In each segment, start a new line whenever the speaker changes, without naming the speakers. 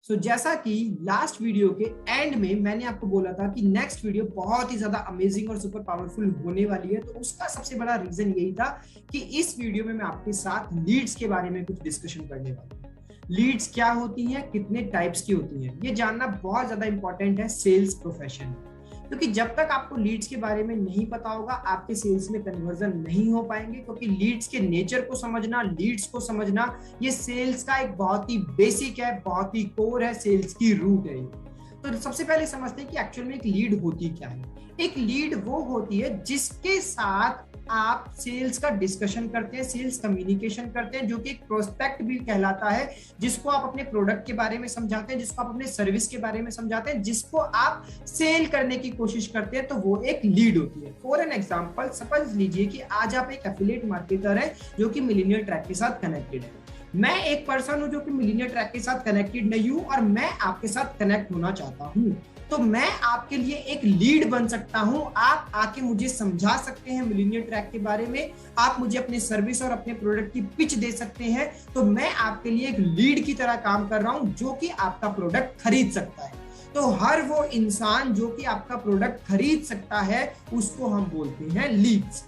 जैसा कि last video के एंड में मैंने आपको बोला था कि नेक्स्ट वीडियो बहुत ही ज्यादा अमेजिंग और सुपर पावरफुल होने वाली है, तो उसका सबसे बड़ा रीजन यही था कि इस वीडियो में मैं आपके साथ लीड्स के बारे में कुछ डिस्कशन करने वाला हूँ। लीड्स क्या होती हैं, कितने टाइप्स की होती हैं, ये जानना बहुत ज्यादा इंपॉर्टेंट है सेल्स प्रोफेशन में, क्योंकि जब तक आपको लीड्स के बारे में नहीं पता होगा आपके सेल्स में कन्वर्जन नहीं हो पाएंगे। क्योंकि लीड्स के नेचर को समझना, लीड्स को समझना, ये सेल्स का एक बहुत ही बेसिक है, बहुत ही कोर है, सेल्स की रूट है। तो सबसे पहले समझते हैं कि एक्चुअल में एक लीड होती क्या है। एक लीड वो होती है जिसके साथ आप सेल्स का डिस्कशन करते हैं, सेल्स कम्युनिकेशन करते हैं, जो कि एक प्रोस्पेक्ट भी कहलाता है, जिसको आप अपने प्रोडक्ट के बारे में समझाते हैं, जिसको आप अपने सर्विस के बारे में समझाते हैं, जिसको आप सेल करने की कोशिश करते हैं, तो वो एक लीड होती है। फॉर एन एग्जांपल सपोज लीजिए कि आज आप एक एफिलिएट मार्केटर है जो कि मिलीनियर ट्रैक के साथ कनेक्टेड है। मैं एक पर्सन हूं जो कि मिलीनियर ट्रैक के साथ कनेक्टेड नहीं हूं और मैं आपके साथ कनेक्ट होना चाहता हूं, तो मैं आपके लिए एक लीड बन सकता हूं। आप आके मुझे समझा सकते हैं मिलीनियर ट्रैक के बारे में, आप मुझे अपने सर्विस और अपने प्रोडक्ट की पिच दे सकते हैं, तो मैं आपके लिए एक लीड की तरह काम कर रहा हूं जो कि आपका प्रोडक्ट खरीद सकता है। तो हर वो इंसान जो कि आपका प्रोडक्ट खरीद सकता है उसको हम बोलते हैं Leeds.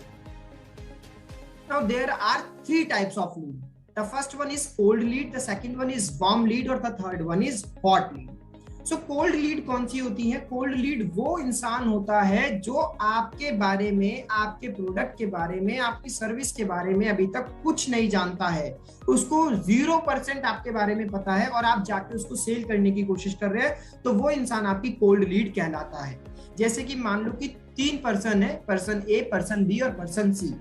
Now there are three types of lead. The first one is cold lead, the second one is warm lead और the third one is hot lead. So cold lead कौन सी होती है? Cold lead वो इंसान होता है जो आपके बारे में, आपके प्रोडक्ट के बारे में, आपकी सर्विस के बारे में अभी तक कुछ नहीं जानता है, उसको 0% आपके बारे में पता है और आप जाके उसको सेल करने की कोशिश कर रहे हैं, तो वो इंसान आपकी कोल्ड लीड कहलाता है। जैसे कि मान लो कि 3 पर्सन है, पर्सन ए, पर्सन बी और पर्सन सी।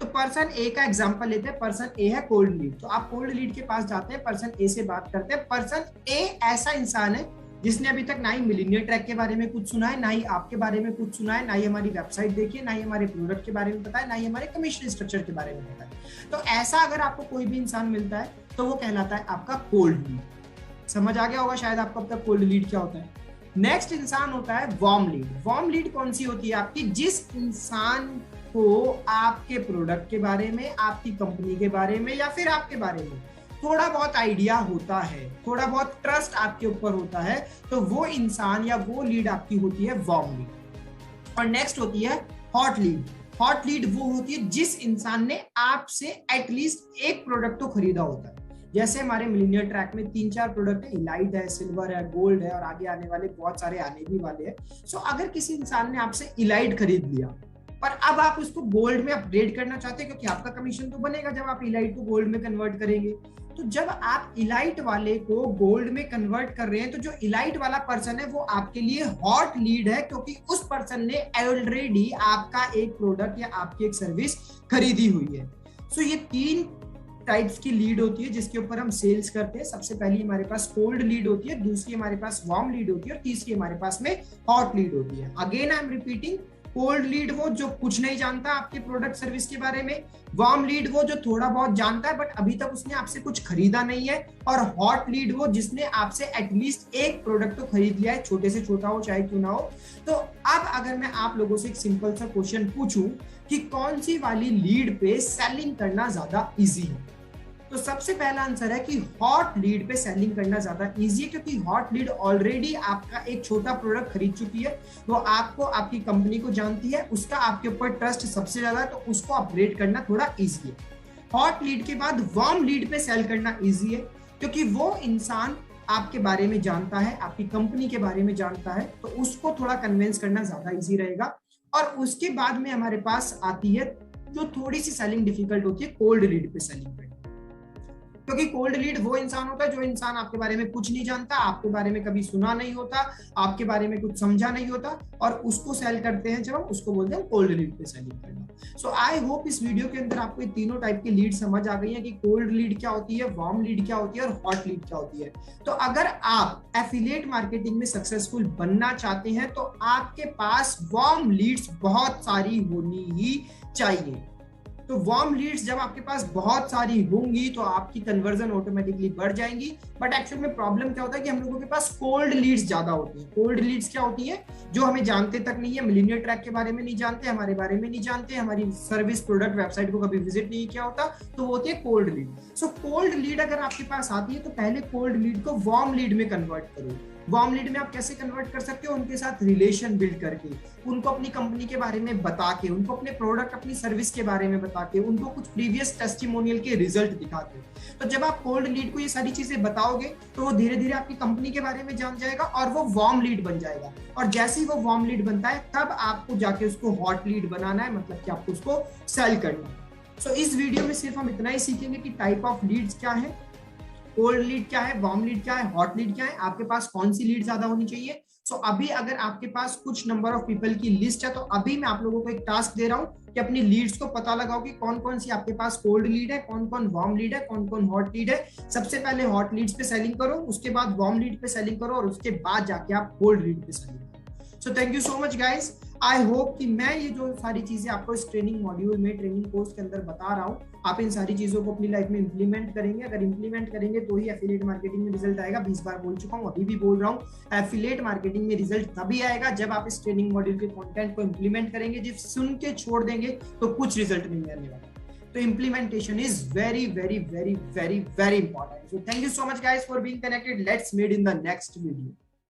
तो पर्सन ए का एग्जांपल लेते हैं। पर्सन ए है कोल्ड लीड, तो आप कोल्ड लीड के पास जाते हैं, पर्सन ए से बात करते हैं। पर्सन ए ऐसा इंसान है जिसने अभी तक ना ही मिलीनियर ट्रैक के बारे में कुछ सुना है, ना ही आपके बारे में कुछ सुना है, ना ही हमारी वेबसाइट देखी है, ना ही हमारे प्रोडक्ट के बारे में पता है, ना ही हमारे कमीशन स्ट्रक्चर के बारे में पता है। तो ऐसा अगर आपको कोई भी इंसान मिलता है तो वो कहलाता है आपका कोल्ड लीड। समझ आ गया होगा शायद आपको अब तक कोल्ड लीड क्या होता है। नेक्स्ट इंसान होता है वार्म लीड। वार्म लीड कौन सी होती है आपकी? जिस इंसान को आपके प्रोडक्ट के बारे में, आपकी कंपनी के बारे में या फिर आपके बारे में थोड़ा बहुत आइडिया होता है, थोड़ा बहुत ट्रस्ट आपके ऊपर होता है, तो वो इंसान या वो लीड आपकी होती है वार्म लीड। और नेक्स्ट होती है हॉट लीड। हॉट लीड वो होती है जिस इंसान ने आपसे एटलीस्ट एक प्रोडक्ट तो खरीदा होता है। जैसे हमारे मिलीनियर ट्रैक में 3-4 प्रोडक्ट है, इलाइट है, सिल्वर है, गोल्ड है और आगे आने वाले बहुत सारे आने भी वाले हैं। सो अगर किसी इंसान ने आपसे इलाइट खरीद लिया और अब आप उसको गोल्ड में अपग्रेड करना चाहते हैं, क्योंकि आपका कमीशन तो बनेगा जब आप इलाइट को गोल्ड में कन्वर्ट करेंगे, तो जब आप इलाइट वाले को गोल्ड में कन्वर्ट कर रहे हैं तो जो इलाइट वाला पर्सन है वो आपके लिए हॉट लीड है, क्योंकि उस पर्सन ने ऑलरेडी आपका एक प्रोडक्ट या आपकी एक सर्विस खरीदी हुई है। सो ये 3 टाइप्स की लीड होती है जिसके ऊपर हम सेल्स करते हैं। सबसे पहली हमारे पास कोल्ड लीड होती है, दूसरी हमारे पास वार्म लीड होती है और तीसरी हमारे पास में हॉट लीड होती है। Again I am repeating, cold lead वो जो कुछ नहीं जानता आपके प्रोडक्ट सर्विस के बारे में, वार्म लीड वो जो थोड़ा बहुत जानता है बट अभी तक उसने आपसे कुछ खरीदा नहीं है, और हॉट लीड वो जिसने आपसे एटलीस्ट एक प्रोडक्ट तो खरीद लिया है, छोटे से छोटा हो चाहे क्यों ना हो। तो अब अगर मैं आप लोगों से एक सिंपल सा क्वेश्चन पूछूं कि कौन सी वाली लीड पे सेलिंग करना ज्यादा इजी है, तो सबसे पहला आंसर है कि हॉट लीड पे सेलिंग करना ज्यादा इजी है, क्योंकि हॉट लीड ऑलरेडी आपका एक छोटा प्रोडक्ट खरीद चुकी है, वो आपको, आपकी कंपनी को जानती है, उसका आपके ऊपर ट्रस्ट सबसे ज्यादा है, तो उसको अपग्रेड करना थोड़ा इजी है। हॉट लीड के बाद वार्म लीड पे सेल करना इजी है, क्योंकि वो इंसान आपके बारे में जानता है, आपकी कंपनी के बारे में जानता है, तो उसको थोड़ा कन्विंस करना ज्यादा इजी रहेगा। और उसके बाद में हमारे पास आती है जो थोड़ी सी सेलिंग डिफिकल्ट होती है, कोल्ड लीड पे सेलिंग करना, क्योंकि कोल्ड लीड वो इंसान होता है जो इंसान आपके बारे में कुछ नहीं जानता, आपके बारे में कभी सुना नहीं होता, आपके बारे में कुछ समझा नहीं होता, और उसको सेल करते हैं जब हम, उसको बोलते हैं कोल्ड लीड पे सेलिंग करना। सो आई होप इस वीडियो के अंदर आपको ये तीनों टाइप की लीड समझ आ गई है कि कोल्ड लीड क्या होती है, वार्म लीड क्या होती है और हॉट लीड क्या होती है। तो अगर आप एफिलिएट मार्केटिंग में सक्सेसफुल बनना चाहते हैं तो आपके पास वार्म लीड्स बहुत सारी होनी ही चाहिए। तो वार्म लीड्स जब आपके पास बहुत सारी होंगी तो आपकी कन्वर्जन ऑटोमेटिकली बढ़ जाएंगी। बट एक्चुअल में प्रॉब्लम क्या होता है कि हम लोगों के पास कोल्ड लीड्स ज्यादा होती हैं। कोल्ड लीड्स क्या होती है? जो हमें जानते तक नहीं है, मिलियनियर ट्रैक के बारे में नहीं जानते, हमारे बारे में नहीं जानते, हमारी सर्विस प्रोडक्ट वेबसाइट को कभी विजिट नहीं किया होता, तो वो होती है cold lead. So cold lead अगर आपके पास आती है तो पहले कोल्ड लीड को वार्म लीड में कन्वर्ट करो। वार्म लीड में आप कैसे कन्वर्ट कर सकते हो? उनके साथ रिलेशन बिल्ड करके, उनको अपनी कंपनी के बारे में बता के, उनको अपने प्रोडक्ट अपनी सर्विस के बारे में बता के, उनको कुछ प्रीवियस टेस्टिमोनियल के रिजल्ट दिखा के। तो जब आप कोल्ड लीड को ये सारी चीजें बताओगे तो वो धीरे धीरे आपकी कंपनी के बारे में जान जाएगा और वो वार्म लीड बन जाएगा। और जैसे ही वो वार्म लीड बनता है तब आपको जाके उसको हॉट लीड बनाना है, मतलब कि आपको उसको सेल करना है। सो इस वीडियो में सिर्फ हम इतना ही सीखेंगे कि टाइप ऑफ लीड्स क्या है, कोल्ड लीड क्या है, वार्म लीड क्या है, हॉट लीड क्या है, आपके पास कौन सी लीड ज्यादा होनी चाहिए। सो अभी अगर आपके पास कुछ नंबर ऑफ पीपल की लिस्ट है तो अभी मैं आप लोगों को एक टास्क दे रहा हूं कि अपनी लीड्स को पता लगाओ कि कौन कौन सी आपके पास कोल्ड लीड है, कौन कौन वार्म लीड है, कौन कौन हॉट लीड है। सबसे पहले हॉट लीड्स पे सेलिंग करो, उसके बाद वार्म लीड पे सेलिंग करो और उसके बाद जाके आप कोल्ड लीड पे सेलिंग करो। So thank you so much guys. I hope कि मैं ये जो सारी चीजें आपको इस ट्रेनिंग मॉड्यूल में, ट्रेनिंग कोर्स के अंदर बता रहा हूँ, आप इन सारी चीजों को अपनी लाइफ में इंप्लीमेंट करेंगे। अगर इंप्लीमेंट करेंगे तो ही एफिलिएट मार्केटिंग में रिजल्ट आएगा। 20 बार बोल चुका हूँ, अभी भी बोल रहा हूँ, एफिलिएट मार्केटिंग में रिजल्ट तभी आएगा जब आप इस ट्रेनिंग मॉड्यूल के कंटेंट को इंप्लीमेंट करेंगे। जब सुन के छोड़ देंगे तो कुछ रिजल्ट नहीं आने वाला। तो implementation is very very very very very important. So thank you so much guys for being connected. Let's meet in the next video.